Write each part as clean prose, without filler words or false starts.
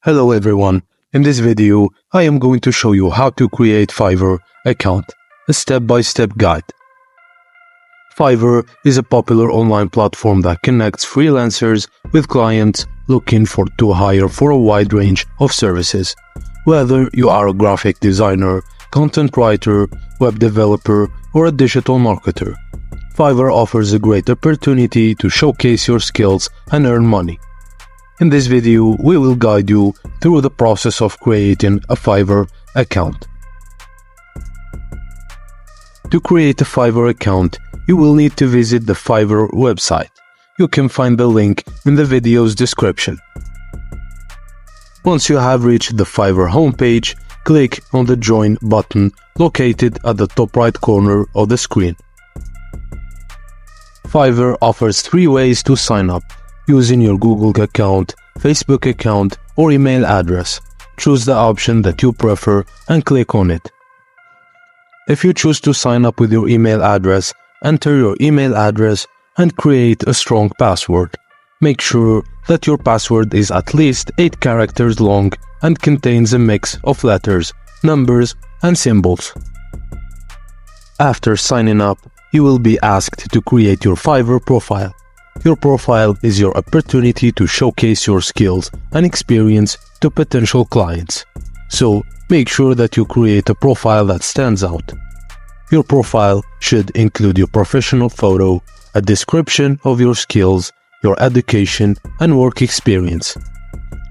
Hello everyone, in this video I am going to show you how to create Fiverr account, a step-by-step guide. Fiverr is a popular online platform that connects freelancers with clients looking to hire for a wide range of services. Whether you are a graphic designer, content writer, web developer, or a digital marketer, Fiverr offers a great opportunity to showcase your skills and earn money. In this video, we will guide you through the process of creating a Fiverr account. To create a Fiverr account, you will need to visit the Fiverr website. You can find the link in the video's description. Once you have reached the Fiverr homepage, click on the Join button located at the top right corner of the screen. Fiverr offers 3 ways to sign up: using your Google account, Facebook account, or email address. Choose the option that you prefer and click on it. If you choose to sign up with your email address, enter your email address and create a strong password. Make sure that your password is at least 8 characters long and contains a mix of letters, numbers, and symbols. After signing up, you will be asked to create your Fiverr profile. Your profile is your opportunity to showcase your skills and experience to potential clients. So, make sure that you create a profile that stands out. Your profile should include your professional photo, a description of your skills, your education and work experience,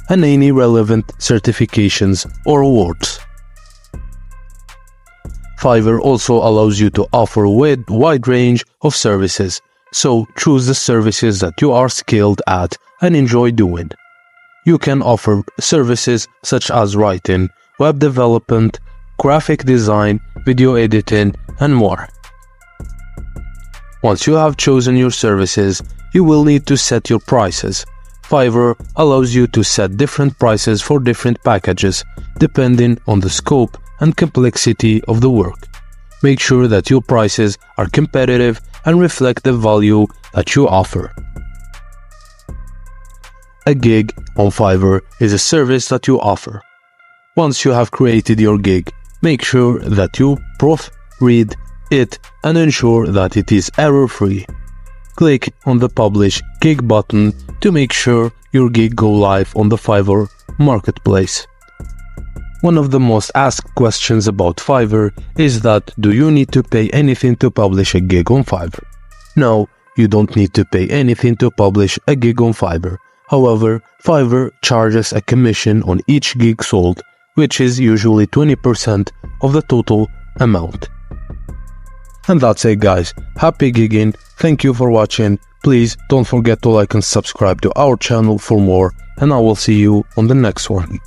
and any relevant certifications or awards. Fiverr also allows you to offer a wide range of services. So choose the services that you are skilled at and enjoy doing. You can offer services such as writing, web development, graphic design, video editing, and more. Once you have chosen your services, you will need to set your prices. Fiverr allows you to set different prices for different packages, depending on the scope and complexity of the work. Make sure that your prices are competitive and reflect the value that you offer. A gig on Fiverr is a service that you offer. Once you have created your gig, make sure that you proofread it and ensure that it is error-free. Click on the Publish Gig button to make sure your gig go live on the Fiverr marketplace. One of the most asked questions about Fiverr is that do you need to pay anything to publish a gig on Fiverr? No, you don't need to pay anything to publish a gig on Fiverr. However, Fiverr charges a commission on each gig sold, which is usually 20% of the total amount. And that's it, guys. Happy gigging. Thank you for watching. Please don't forget to like and subscribe to our channel for more, and I will see you on the next one.